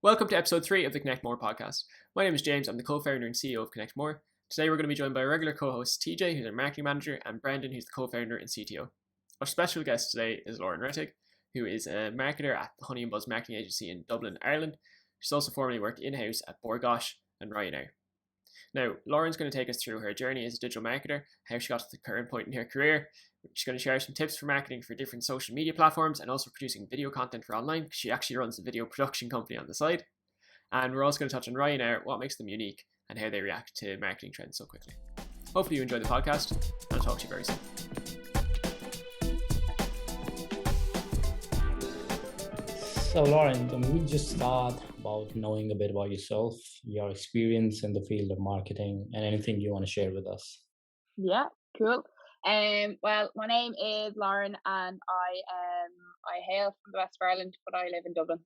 Welcome to episode 3 of the Connect Mór podcast. My name is James, I'm the co-founder and CEO of Connect Mór. Today we're going to be joined by our regular co-host TJ, who's our marketing manager, and Brendan, who's the co-founder and CTO. Our special guest today is Lauren Retig, who is a marketer at the Honey+Buzz marketing agency in Dublin, Ireland. She's also formerly worked in-house at Gáis and Ryanair. Now, Lauren's going to take us through her journey as a digital marketer, how she got to the current point in her career. She's going to share some tips for marketing for different social media platforms and also producing video content for online, because she actually runs a video production company on the side. And we're also going to touch on Ryanair, what makes them unique, and how they react to marketing trends so quickly. Hopefully you enjoy the podcast, and I'll talk to you very soon. So Lauren, can we just start about knowing a bit about yourself, your experience in the field of marketing, and anything you want to share with us? Yeah, cool. Well, my name is Lauren, and I hail from the west of Ireland, but I live in Dublin,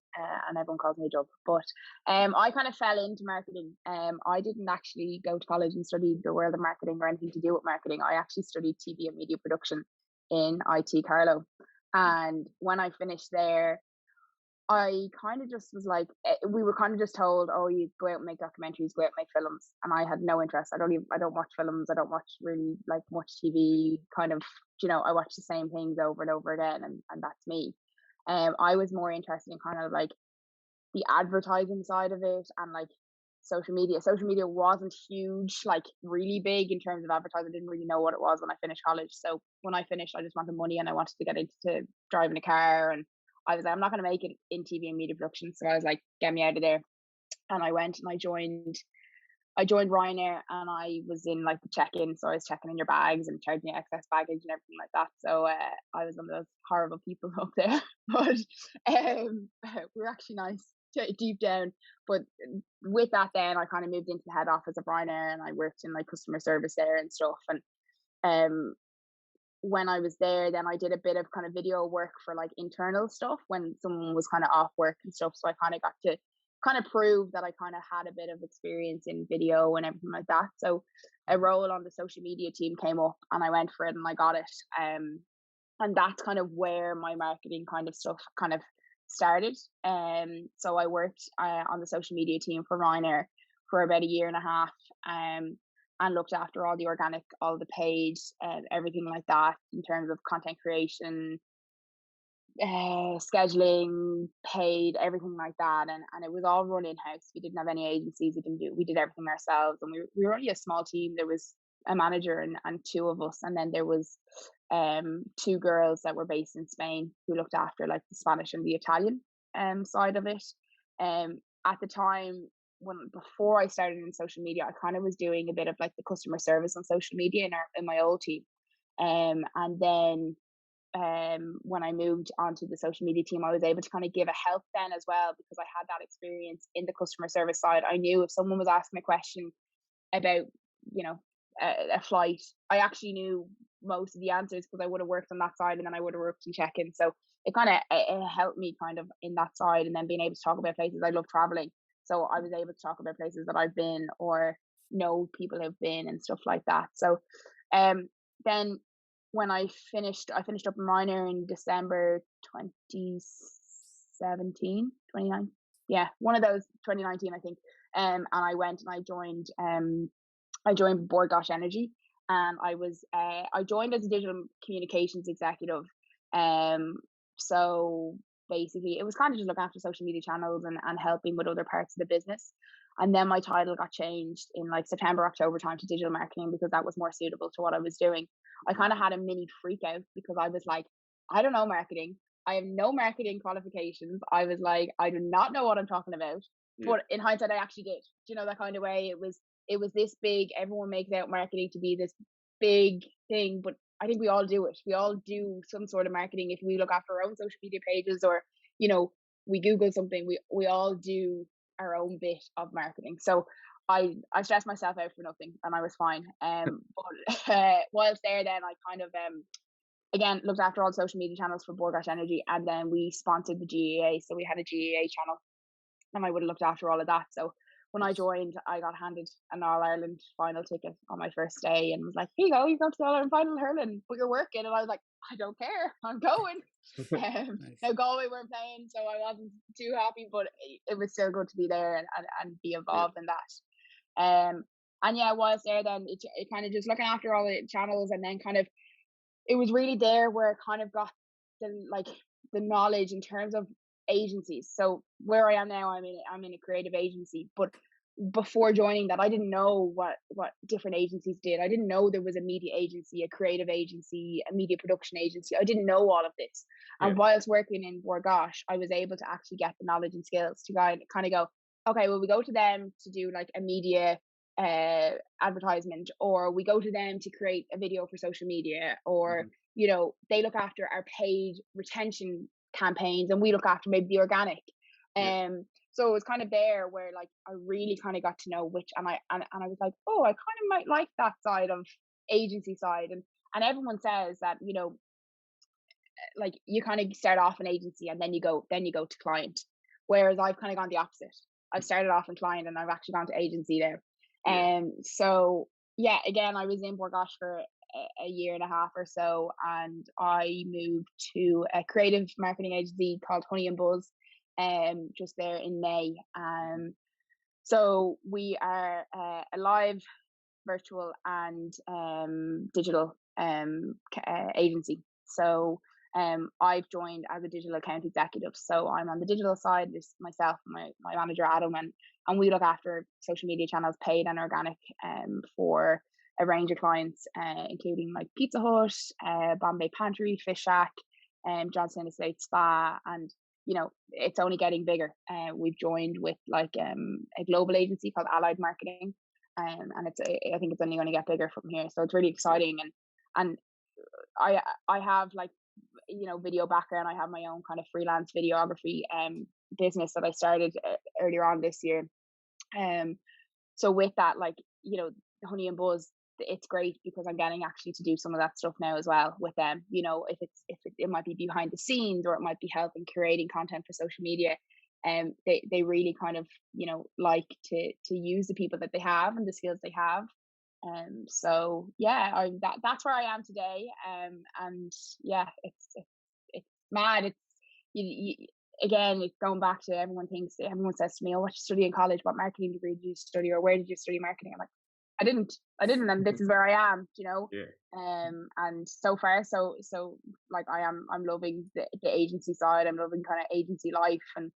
and everyone calls me Dub. But I kind of fell into marketing. I didn't actually go to college and study the world of marketing or anything to do with marketing. I actually studied TV and media production in IT Carlow, and when I finished there, I kind of just was like, we were kind of just told, oh, you go out and make documentaries, go out and make films, and I had no interest. I don't watch films. I don't watch really like much TV. Kind of, I watch the same things over and over again, and that's me. I was more interested in kind of like the advertising side of it and like social media. Social media wasn't huge, like really big in terms of advertising. I didn't really know what it was when I finished college. So when I finished, I just wanted money and I wanted to get into driving a car, and I was like, I'm not going to make it in TV and media production. So I was like, get me out of there. And I went and I joined Ryanair, and I was in like the check-in. So I was checking in your bags and charging you excess baggage and everything like that. So I was one of those horrible people up there, but we were actually nice deep down. But with that, then I kind of moved into the head office of Ryanair, and I worked in like customer service there and stuff. And when I was there, then I did a bit of kind of video work for like internal stuff when someone was kind of off work and stuff. So I kind of got to kind of prove that I kind of had a bit of experience in video and everything like that. So a role on the social media team came up, and I went for it and I got it. And that's kind of where my marketing kind of stuff kind of started. So I worked on the social media team for Ryanair for about a year and a half. And looked after all the organic, all the paid, everything like that in terms of content creation, scheduling, paid, everything like that. And it was all run in-house. We didn't have any agencies. We did everything ourselves. And we were only a small team. There was a manager and two of us. And then there was two girls that were based in Spain who looked after like the Spanish and the Italian side of it. At the time, before I started in social media, I kind of was doing a bit of like the customer service on social media in my old team. And then when I moved onto the social media team, I was able to kind of give a help then as well, because I had that experience in the customer service side. I knew if someone was asking a question about, a flight, I actually knew most of the answers because I would have worked on that side, and then I would have worked in check-in. So it kind of it helped me kind of in that side, and then being able to talk about places. I love traveling. So I was able to talk about places that I've been or know people have been and stuff like that. So then when I finished up in Ryanair in December 2017, 29. Yeah, one of those, 2019, I think. And I went and I joined Gáis Energy, and I joined as a digital communications executive. So basically it was kind of just looking after social media channels and helping with other parts of the business. And then my title got changed in like September, October time to digital marketing, because that was more suitable to what I was doing. I kind of had a mini freak out because I was like, I don't know marketing. I have no marketing qualifications. I was like, I do not know what I'm talking about. Yeah. But in hindsight, I actually did. That kind of way. It was this big. Everyone makes out marketing to be this big thing, but I think we all do it. We all do some sort of marketing. If we look after our own social media pages, or we Google something, we all do our own bit of marketing. So I stressed myself out for nothing, and I was fine. But whilst there, then I kind of again looked after all the social media channels for Gáis Energy, and then we sponsored the GEA. So we had a GEA channel, and I would have looked after all of that. So when I joined, I got handed an All Ireland final ticket on my first day and was like, here you go, you're going to the All Ireland final hurling, but you're working. And I was like, I don't care, I'm going. Nice. Now Galway weren't playing, so I wasn't too happy, but it was still good to be there and be involved in that. And yeah, whilst there, then it kind of just looking after all the channels, and then kind of it was really there where it kind of got the knowledge in terms of agencies. So where I am now, I'm in a creative agency, but before joining that, I didn't know what different agencies did. I didn't know there was a media agency, a creative agency, a media production agency. I didn't know all of this. And whilst working in Bord Gáis, I was able to actually get the knowledge and skills to kind of go, okay, well, we go to them to do like a media advertisement, or we go to them to create a video for social media, or you know, they look after our paid retention campaigns and we look after maybe the organic. So it was kind of there where like I really kind of got to know which, and I was like, oh, I kind of might like that side of agency side. And everyone says that, you know, like you kind of start off in agency and then you go to client, whereas I've kind of gone the opposite. I've started off in client and I've actually gone to agency there. So yeah, again, I was in Bord Gáis for a year and a half or so, and I moved to a creative marketing agency called Honey+Buzz, just there in May. So we are a live, virtual, and digital agency. So I've joined as a digital account executive. So I'm on the digital side. There's myself and my manager Adam, and we look after social media channels, paid and organic, for a range of clients, including like Pizza Hut, Bombay Pantry, Fish Shack, Johnson Estate Spa, and you know, it's only getting bigger. We've joined with like a global agency called Allied Marketing, and I think it's only going to get bigger from here. So it's really exciting, and I have like, you know, video background. I have my own kind of freelance videography business that I started earlier on this year. So with that, like, you know, Honey+Buzz, it's great because I'm getting actually to do some of that stuff now as well with them. You know, if it might be behind the scenes, or it might be helping curating content for social media. They really kind of, you know, like to use the people that they have and the skills they have. So yeah, that's where I am today. And yeah, it's mad. It's again, it's going back to everyone says to me, oh, what did you study in college? What marketing degree did you study, or where did you study marketing? I'm like, I didn't, and this is where I am, you know. And so far, so like I'm loving the agency side. I'm loving kind of agency life, and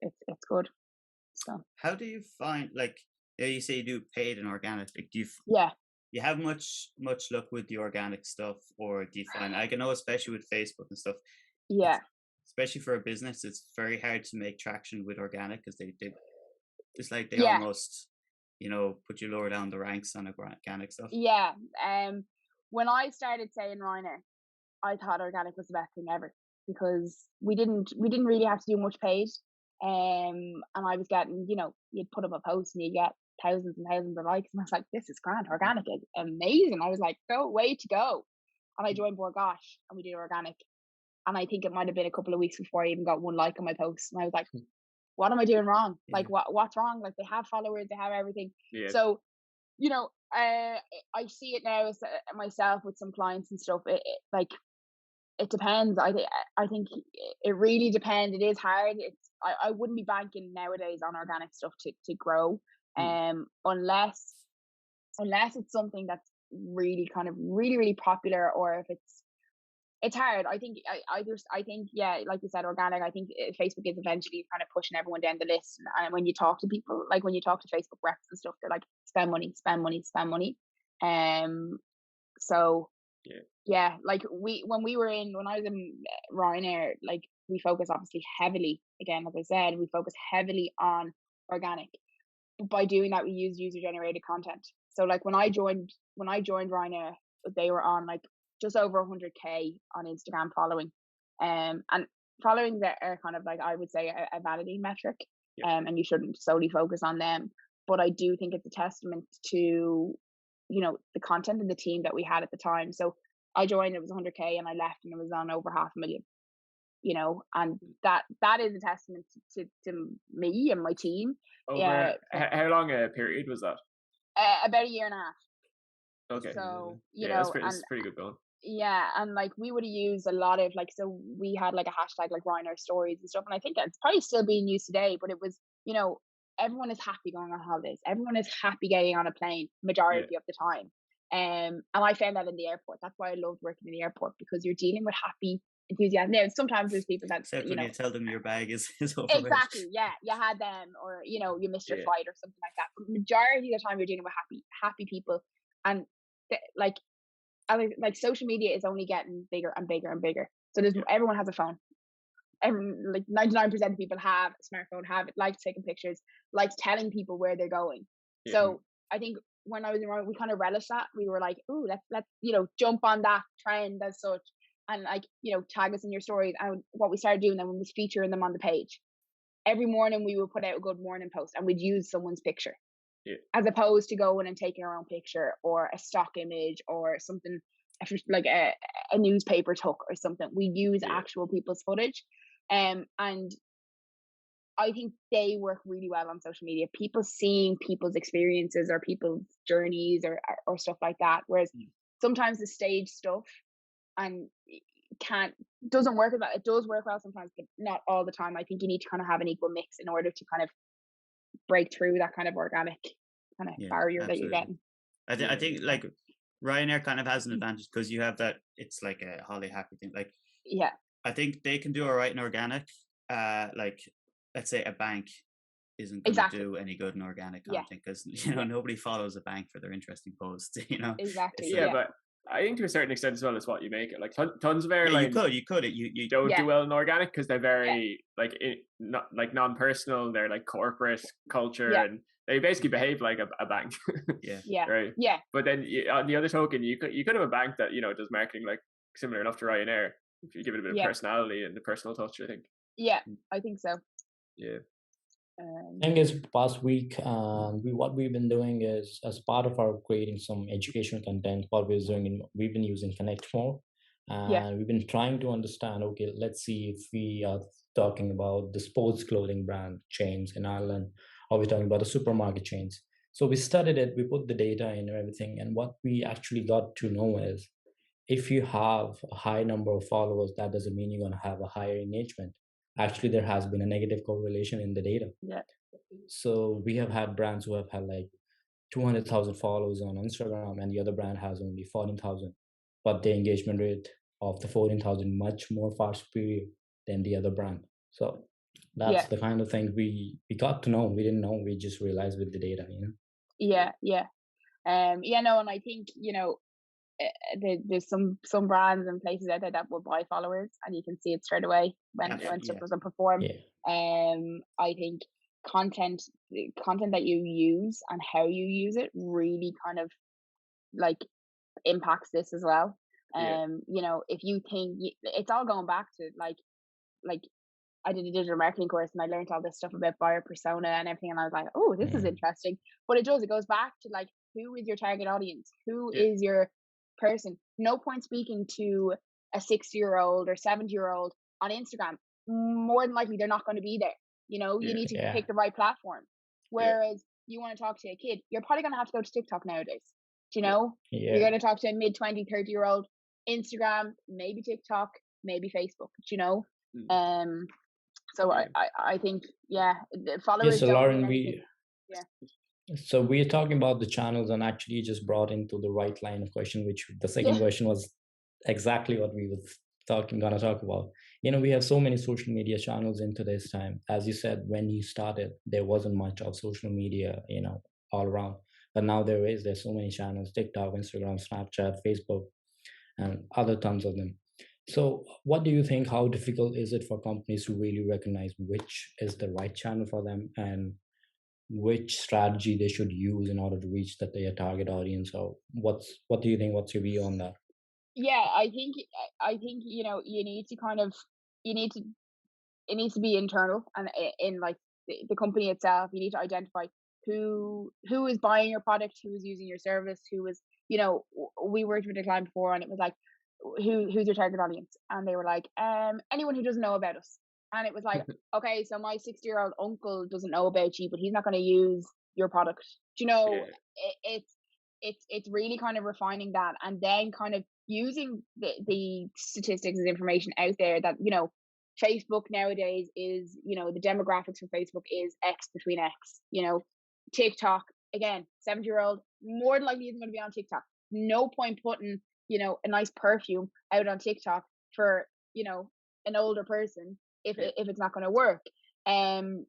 it's good. So how do you find, like, you say you do paid and organic, like, do you have much luck with the organic stuff, or do you find, I know especially with Facebook and stuff, especially for a business, it's very hard to make traction with organic, because they it's like they almost, you know, put you lower down the ranks on organic stuff. When I started saying Ryanair, I thought organic was the best thing ever, because we didn't really have to do much paid. And I was getting, you know, you'd put up a post and you get thousands and thousands of likes, and I was like, this is grand. Organic is amazing. I was like, way to go. And I joined Bord Gáis and we did organic, and I think it might have been a couple of weeks before I even got one like on my post, and I was like, what am I doing wrong? Like, what's wrong? Like, they have followers, they have everything. So, you know, I see it now as myself with some clients and stuff. It depends. I think it really depends. It is hard. I wouldn't be banking nowadays on organic stuff to grow, unless it's something that's really kind of really popular, or if it's hard. I think yeah, like you said, organic. I think Facebook is eventually kind of pushing everyone down the list. And when you talk to people, like when you talk to Facebook reps and stuff, they're like, spend money. So yeah, like when I was in Ryanair, like we focus obviously heavily, again, like I said, we focus heavily on organic. But by doing that, we use user generated content. So like when I joined Ryanair, they were on like just over 100k on Instagram following, and following that are kind of like, I would say, a vanity metric, and you shouldn't solely focus on them. But I do think it's a testament to, you know, the content and the team that we had at the time. So I joined, it was 100k, and I left and it was on over 500,000. and that is a testament to me and my team. How long a period was that? About a year and a half. Okay. So that's pretty good going. Yeah, and like we would have used a lot of so we had like a hashtag like Ryanair stories and stuff, and I think it's probably still being used today. But it was everyone is happy going on holidays. Everyone is happy getting on a plane majority of the time. And I found that in the airport. That's why I loved working in the airport, because you're dealing with happy enthusiasm. Now, sometimes there's people that except when you tell them your bag is over. Exactly, yeah, you had them, or you missed your flight or something like that. But majority of the time, you're dealing with happy people, and like social media is only getting bigger and bigger and bigger. So everyone has a phone. Like 99% of people have a smartphone, likes taking pictures, likes telling people where they're going. So I think when I was around, we kind of relished that. We were like, "Ooh, let's jump on that trend as such, and tag us in your stories." And what we started doing then was featuring them on the page. Every morning we would put out a good morning post, and we'd use someone's picture, as opposed to going and taking our own picture or a stock image or something like a newspaper took or something. We use actual people's footage, and I think they work really well on social media. People seeing people's experiences or people's journeys or stuff like that. Whereas sometimes the stage stuff and doesn't work as well. It does work well sometimes, but not all the time. I think you need to kind of have an equal mix in order to kind of break through that kind of organic kind of barrier absolutely. that you're getting. I think like Ryanair kind of has an advantage because you have that. It's like a holly happy thing. Like I think they can do all right in organic. Like let's say a bank isn't going to do any good in organic content because nobody follows a bank for their interesting posts. Exactly. But I think to a certain extent as well as what you make it. Like tons of airlines. You don't do well in organic because they're very not like non-personal. They're like corporate culture and they basically behave like a bank. Right. Yeah. But then on the other token, you could have a bank that does marketing like similar enough to Ryanair if you give it a bit of personality and the personal touch. I think. Yeah, I think so. Yeah. I think it's past week, what we've been doing is, as part of our creating some educational content, we've been using Connect Mór, and we've been trying to understand, okay, let's see if we are talking about the sports clothing brand chains in Ireland, or we're talking about the supermarket chains. So we studied it, we put the data in and everything, and what we actually got to know is, if you have a high number of followers, that doesn't mean you're going to have a higher engagement. Actually, there has been a negative correlation in the data. Yeah. So we have had brands who have had like 200,000 followers on Instagram, and the other brand has only 14,000. But the engagement rate of the 14,000 much more far superior than the other brand. So that's the kind of thing we got to know. We didn't know. We just realized with the data. Yeah. And I think there's some brands and places out there that will buy followers, and you can see it straight away when stuff doesn't perform. I think content that you use and how you use it really kind of like impacts this as well. If you think it's all going back to like I did a digital marketing course and I learned all this stuff about buyer persona and everything, and I was like, oh, this is interesting. But it goes back to like, who is your target audience? Who is your person? No point speaking to a 60-year-old or 70-year-old on Instagram. More than likely they're not going to be there. You need to pick the right platform. Whereas you want to talk to a kid, you're probably going to have to go to TikTok nowadays. You're going to talk to a mid 20, 30-year-old, Instagram, maybe TikTok, maybe Facebook. So I think followers. So Lauren, So we're talking about the channels, and actually just brought into the right line of question, which the second question was exactly what we were gonna talk about. We have so many social media channels in today's time. As you said, when you started, there wasn't much of social media, all around. But now there's so many channels: TikTok, Instagram, Snapchat, Facebook, and other tons of them. So what do you think, how difficult is it for companies to really recognize which is the right channel for them and which strategy they should use in order to reach their target audience? Or what do you think? What's your view on that? Yeah, I think you need to kind of it needs to be internal, and in like the company itself, you need to identify who is buying your product, who is using your service, who is we worked with a client before, and it was like, who's your target audience? And they were like, anyone who doesn't know about us. And it was like, okay, so my 60-year-old uncle doesn't know about you, but he's not going to use your product. Do you know, it's really kind of refining that, and then kind of using the statistics and information out there that, you know, Facebook nowadays is, you know, the demographics for Facebook is X between X. You know, TikTok, again, 70-year-old more than likely isn't going to be on TikTok. No point putting, you know, a nice perfume out on TikTok for, you know, an older person if it's not going to work. And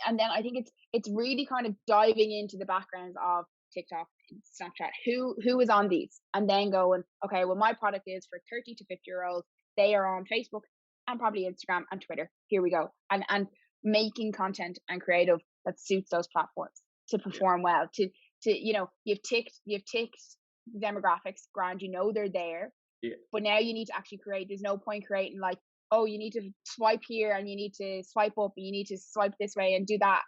then I think it's really kind of diving into the backgrounds of TikTok, Snapchat, who is on these, and then going, okay, well, my product is for 30 to 50-year-olds. They are on Facebook and probably Instagram and Twitter. Here we go. And making content and creative that suits those platforms to perform well, to you know, you've ticked demographics, grand, you know, they're there, but now you need to actually create. There's no point creating like, oh, you need to swipe here and you need to swipe up and you need to swipe this way and do that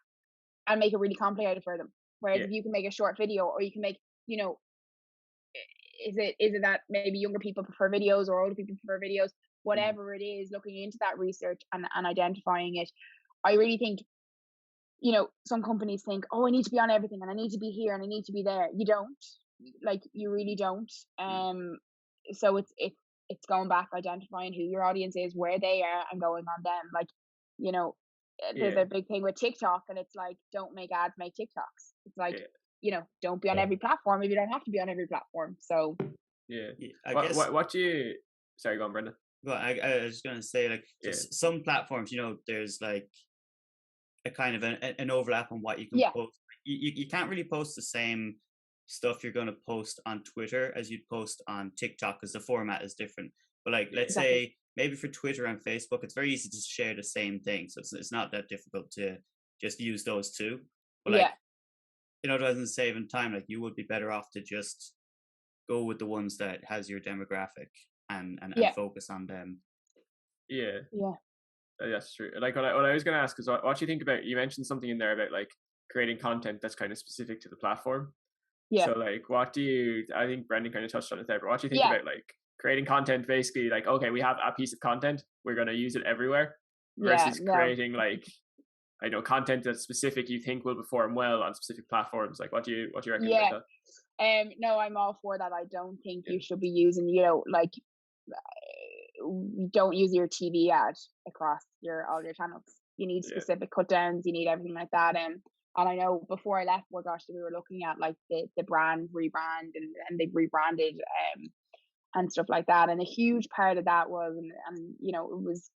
and make it really complicated for them. Whereas if you can make a short video, or you can make, you know, is it that maybe younger people prefer videos or older people prefer videos, whatever it is, looking into that research and identifying it. I really think, you know, some companies think, oh, I need to be on everything and I need to be here and I need to be there. You don't, like, you really don't. So it's going back, identifying who your audience is, where they are, and going on them. Like, you know, there's a big thing with TikTok, and it's like, don't make ads, make TikToks. It's like, you know, don't be on every platform if you don't have to be on every platform. So I guess what do you, sorry, go on, Brenda. Well, I was just gonna say, like, just some platforms, you know, there's like a kind of an overlap on what you can post. You can't really post the same stuff you're going to post on Twitter as you'd post on TikTok, because the format is different. But like, let's say maybe for Twitter and Facebook, it's very easy to share the same thing, so it's not that difficult to just use those two. But like, you know, rather than saving time, like, you would be better off to just go with the ones that has your demographic and focus on them. That's true. Like, what I was going to ask is, what do you think about, you mentioned something in there about like creating content that's kind of specific to the platform. So like, I think Brendan kind of touched on it there, but what do you think about like creating content, basically like, okay, we have a piece of content, we're going to use it everywhere, versus creating like, I know, content that's specific you think will perform well on specific platforms. Like, what do you reckon about that? No, I'm all for that. I don't think you should be using, you know, like, don't use your TV ad across all your channels. You need specific cut downs, you need everything like that. And I know before I left More Gosh, we were looking at like the brand rebrand, and they've rebranded and stuff like that. And a huge part of that was, and you know, it was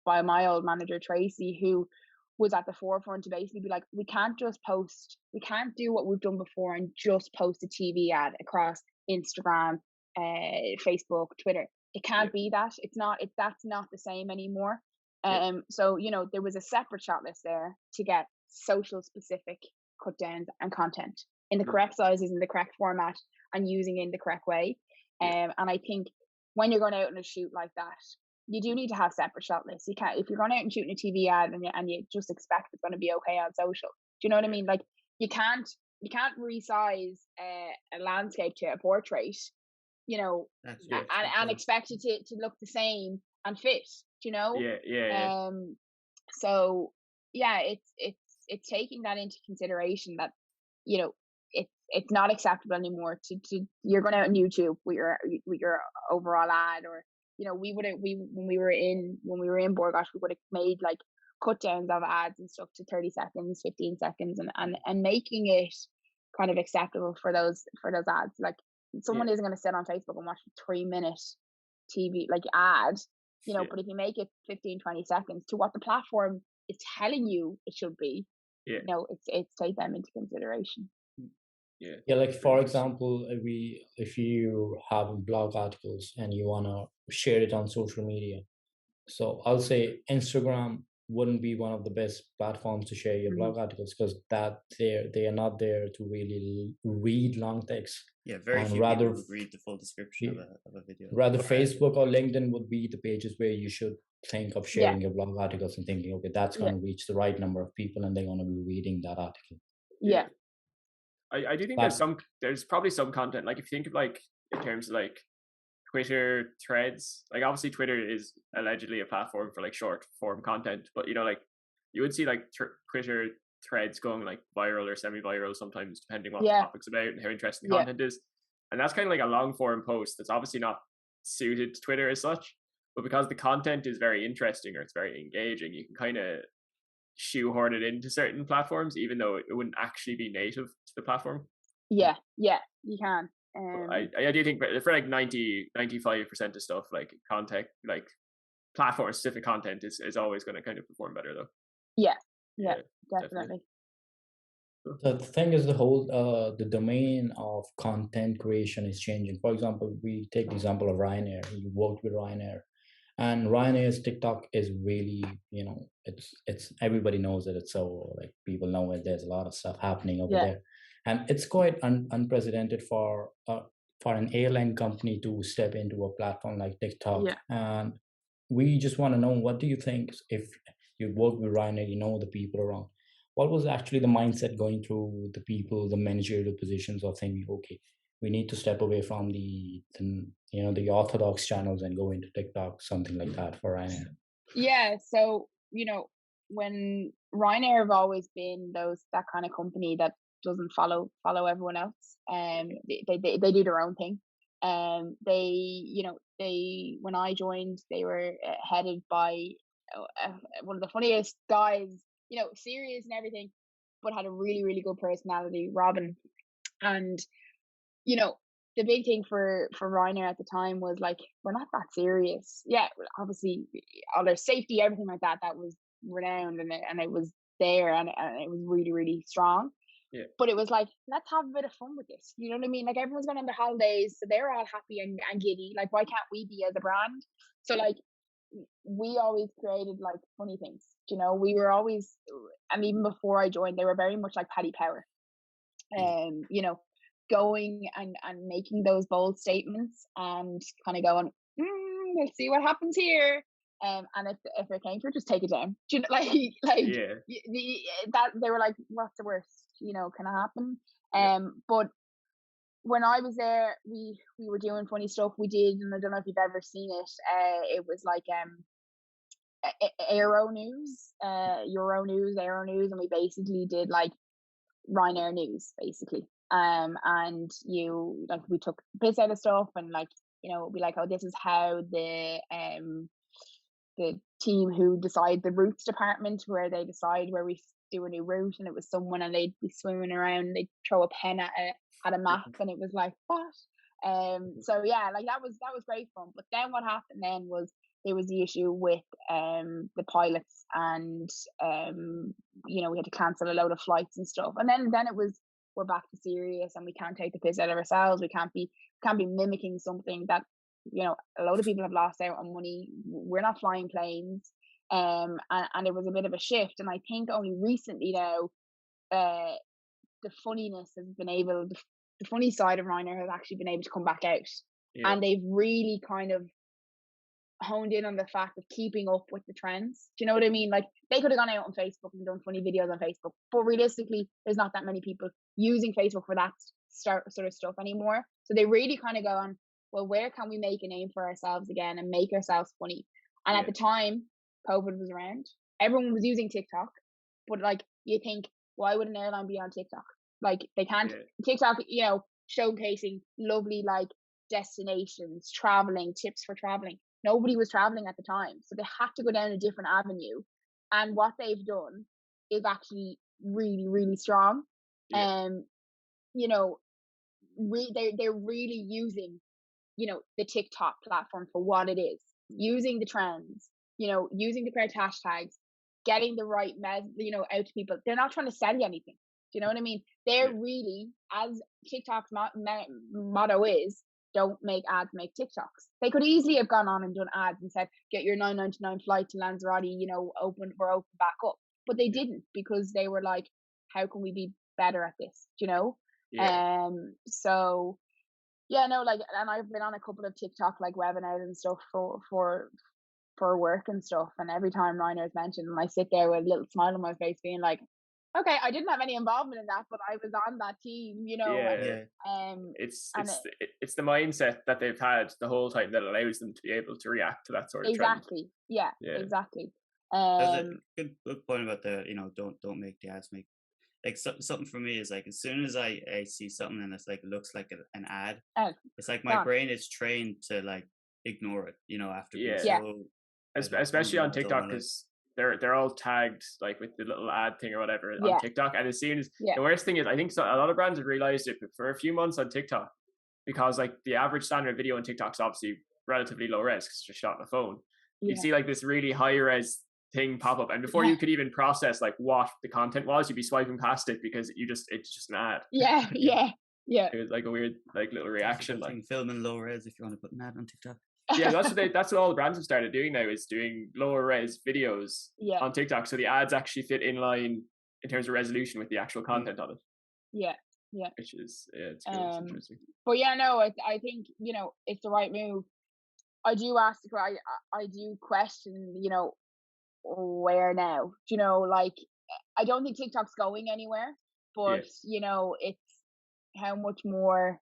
by my old manager Tracy, who was at the forefront to basically be like, we can't do what we've done before and just post a TV ad across Instagram, Facebook, Twitter. It can't be that. That's not the same anymore. So, you know, there was a separate shot list there to get social specific cut downs and content in the correct sizes, in the correct format, and using it in the correct way. And I think when you're going out on a shoot like that, you do need to have separate shot lists. You can't, if you're going out and shooting a TV ad and you just expect it's going to be okay on social. Do you know what I mean? Like, you can't resize a landscape to a portrait, you know, and expect it to look the same and fit. Do you know? So yeah, it's taking that into consideration that, you know, it's not acceptable anymore to you're going out on YouTube with your overall ad, or, you know, when we were in More Gosh, we would have made like cut downs of ads and stuff to 30 seconds, 15 seconds, and making it kind of acceptable for those ads. Like, someone isn't going to sit on Facebook and watch a 3-minute TV like ad, you know, but if you make it 15, 20 seconds to what the platform is telling you it should be, you know, it's take them into consideration. Like, for example, if you have blog articles and you want to share it on social media, so I'll say Instagram wouldn't be one of the best platforms to share your blog articles, because that they are not there to really read long text. Very few people would read the full description of a video. Rather, Facebook or LinkedIn would be the pages where you should think of sharing your blog articles and thinking, okay, that's going to reach the right number of people and they're going to be reading that article. I do think there's probably some content, like if you think of like in terms of like Twitter threads. Like obviously Twitter is allegedly a platform for like short form content, but you know, like you would see like Twitter threads going like viral or semi-viral sometimes, depending what the topic's about and how interesting the content is. And that's kind of like a long form post that's obviously not suited to Twitter as such, but because the content is very interesting or it's very engaging, you can kind of shoehorn it into certain platforms, even though it wouldn't actually be native to the platform. Yeah, you can. I do think for like 95% of stuff, like content, like platform specific content is always going to kind of perform better though. Yeah, definitely. The thing is, the domain of content creation is changing. For example, we take the example of Ryanair. You worked with Ryanair, and Ryanair's TikTok is really, you know, it's everybody knows it. It's so like people know it. There's a lot of stuff happening over there, and it's quite unprecedented for an airline company to step into a platform like TikTok. And we just want to know, what do you think, if you work with Ryanair, you know the people around, what was actually the mindset going through the people, the managerial positions of thinking, okay, we need to step away from the orthodox channels and go into TikTok, something like that for Ryanair? Yeah, so, you know, when Ryanair have always been that kind of company that doesn't follow everyone else, they do their own thing. When I joined, they were headed by one of the funniest guys, you know, serious and everything, but had a really, really good personality, Robin. And, you know, the big thing for Ryanair at the time was like, we're not that serious. Yeah, obviously, all their safety, everything like that was renowned, and it was there, and it was really, really strong. Yeah. But it was like, let's have a bit of fun with this. You know what I mean? Like, everyone's going on their holidays, so they're all happy and giddy. Like, why can't we be as a brand? So like, we always created like funny things. You know, we were always, and even before I joined, they were very much like Paddy Power. You know, going and making those bold statements and kind of going, let's see what happens here. And if it came through, just take it down. Do you know, that they were like, what's the worst? You know, can it happen? But when I was there, we were doing funny stuff. We did, and I don't know if you've ever seen it. It was like Euro News, and we basically did like Ryanair news, basically. And we took the piss out of stuff, and like, you know, be like, oh, this is how the team who decide the routes department, where they decide where we do a new route, and it was someone, and they'd be swimming around, and they'd throw a pen at a map, and it was like, what? So yeah, like that was great fun. But then what happened then was there was the issue with the pilots, and you know, we had to cancel a load of flights and stuff, and then it was, we're back to serious, and we can't take the piss out of ourselves. We can't be mimicking something that, you know, a lot of people have lost out on money. We're not flying planes. And it was a bit of a shift. And I think only recently now, the funniness has been able, the funny side of Ryanair has actually been able to come back out. Yeah. And they've really kind of honed in on the fact of keeping up with the trends. Do you know what I mean? Like, they could have gone out on Facebook and done funny videos on Facebook, but realistically, there's not that many people using Facebook for that sort of stuff anymore. So they really kind of go on, well, where can we make a name for ourselves again and make ourselves funny? And at the time, COVID was around. Everyone was using TikTok, but like, you think, why would an airline be on TikTok? Like, they can't. TikTok, you know, showcasing lovely like destinations, traveling, tips for traveling. Nobody was traveling at the time, so they had to go down a different avenue. And what they've done is actually really, really strong. You know, they're really using, you know, the TikTok platform for what it is, using the trends, you know, using the correct hashtags, getting the right you know, out to people. They're not trying to sell you anything. Do you know what I mean? They're really, as TikTok's motto is, don't make ads, make TikToks. They could easily have gone on and done ads and said, get your $9.99 flight to Lanzarote, you know, we're open back up. But they didn't, because they were like, how can we be better at this? Do you know? So yeah, no, like, and I've been on a couple of TikTok like webinars and stuff for work and stuff, and every time Ryanair's mentioned, and I sit there with a little smile on my face being like, okay, I didn't have any involvement in that, but I was on that team, you know. It's the mindset that they've had the whole time that allows them to be able to react to that sort of trend. Exactly. There's a good point about the, you know, don't make the ads make. Like something for me is like, as soon as I see something and it's like, it looks like an ad, it's like my brain is trained to like ignore it, you know, after especially on TikTok, because they're all tagged like with the little ad thing or whatever on TikTok. And as soon as the worst thing is, I think a lot of brands have realized it, but for a few months on TikTok, because like the average standard video on TikTok is obviously relatively low res because it's just shot on a phone. You'd see like this really high res thing pop up, and before you could even process like what the content was, you'd be swiping past it because it's just an ad. It was like a weird like little reaction, like filming low res if you want to put an ad on TikTok. That's what all the brands have started doing now, is doing lower res videos on TikTok, so the ads actually fit in line in terms of resolution with the actual content on it. Which is it's cool. It's interesting. But I think, you know, it's the right move. I do ask, I do question, you know, where now? You know, like, I don't think TikTok's going anywhere, but you know, it's how much more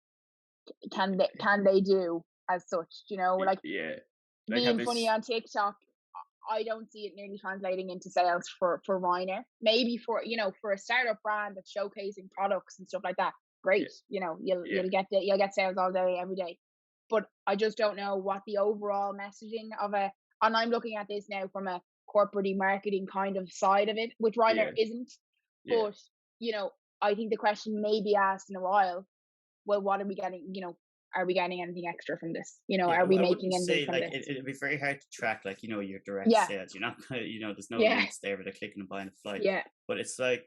can they do as such, you know, like being funny on TikTok, I don't see it nearly translating into sales for Ryanair. Maybe for, you know, for a startup brand that's showcasing products and stuff like that, great. You know, you'll get sales all day, every day. But I just don't know what the overall messaging of and I'm looking at this now from a corporate marketing kind of side of it, which Ryanair isn't. But, you know, I think the question may be asked in a while, well, what are we getting, you know, are we getting anything extra from this? You know, are we making anything from this? It'd be very hard to track, like, you know, your direct sales. You're not gonna, you know, there's no links there where they're clicking and buying a flight. But it's like,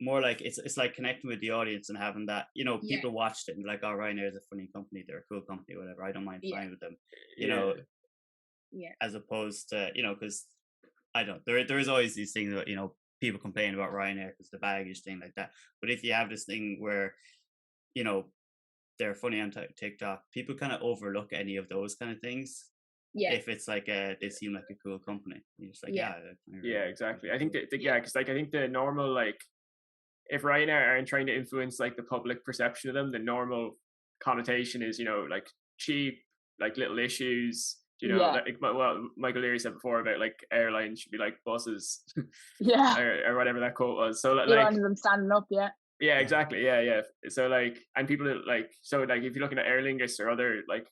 more like, it's like connecting with the audience and having that, you know, people watched it and like, oh, Ryanair is a funny company, they're a cool company, whatever, I don't mind flying with them, you know, as opposed to, you know, because I don't, there is always these things that, you know, people complain about Ryanair because the baggage thing like that. But if you have this thing where, you know, they're funny on TikTok, people kind of overlook any of those kind of things. If it's like they seem like a cool company, you're just like exactly. I think because like I think the normal, like, if Ryanair aren't trying to influence like the public perception of them, the normal connotation is, you know, like cheap, like little issues. You know, like what Michael Leary said before about like airlines should be like buses, or whatever that quote was. So like them standing up, yeah, exactly, So like, and people like, so like if you're looking at Aer Lingus or other like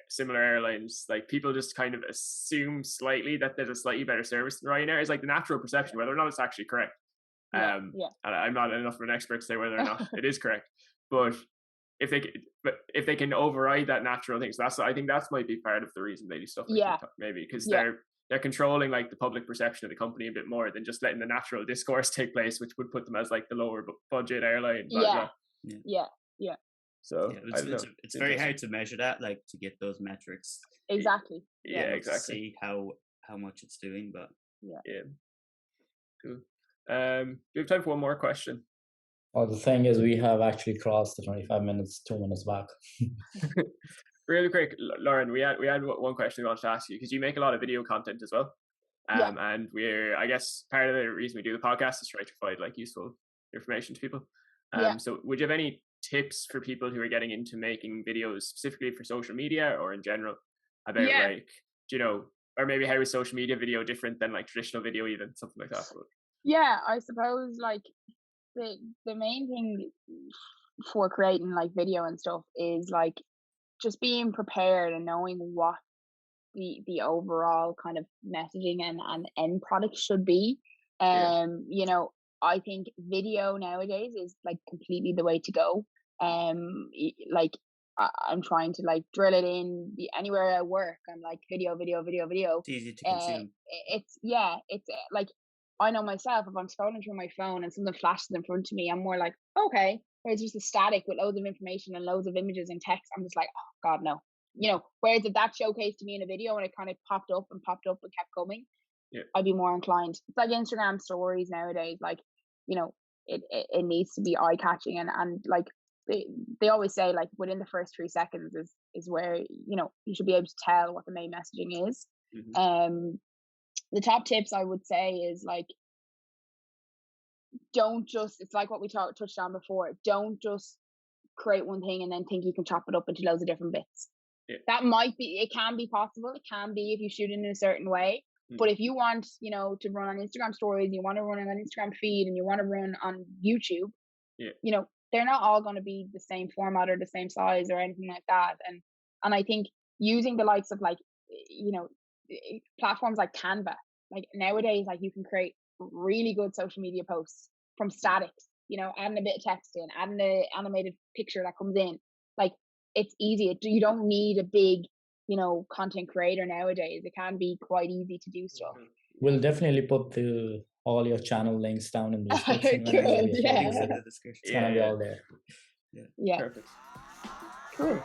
similar airlines, like people just kind of assume slightly that there's a slightly better service than Ryanair. Is like the natural perception, whether or not it's actually correct. And I'm not enough of an expert to say whether or not it is correct, but if they can override that natural thing, so I think that might be part of the reason they do stuff like TikTok, maybe because they're controlling like the public perception of the company a bit more than just letting the natural discourse take place, which would put them as like the lower budget airline. So it's very hard to measure that, like to get those metrics. Exactly. Exactly. See how much it's doing, but cool. Do we have time for one more question? Oh, the thing is, we have actually crossed the 25 minutes, 2 minutes back. Really quick, Lauren, we had one question we wanted to ask you, because you make a lot of video content as well. And I guess part of the reason we do the podcast is to try to provide like useful information to people. So would you have any tips for people who are getting into making videos specifically for social media or in general about like, you know, or maybe how is social media video different than like traditional video, even something like that? I suppose like the main thing for creating like video and stuff is like just being prepared and knowing what the overall kind of messaging and end product should be. You know, I think video nowadays is like completely the way to go. Like I'm trying to like drill it in anywhere I work. I'm like video. It's easy to consume. It's like, I know myself, if I'm scrolling through my phone and something flashes in front of me, I'm more like, okay. Whereas just a static with loads of information and loads of images and text, I'm just like, oh God, no. You know, whereas if that showcased to me in a video and it kind of popped up and kept coming, I'd be more inclined. It's like Instagram stories nowadays. Like, you know, it needs to be eye catching and like they always say like within the first 3 seconds is where, you know, you should be able to tell what the main messaging is. The top tips I would say is like don't just, it's like what we touched on before, don't just create one thing and then think you can chop it up into loads of different bits. That might be, it can be possible, it can be if you shoot it in a certain way. But if you want, you know, to run on Instagram stories, you want to run on an Instagram feed, and you want to run on YouTube, you know, they're not all going to be the same format or the same size or anything like that. And I think using the likes of, like, you know, platforms like Canva, like nowadays, like you can create really good social media posts from statics, you know, adding a bit of text in, adding an animated picture that comes in. Like, it's easy. You don't need a big, you know, content creator nowadays. It can be quite easy to do stuff. We'll definitely put all your channel links down in the description. It's gonna be all there. Yeah. Perfect. Cool.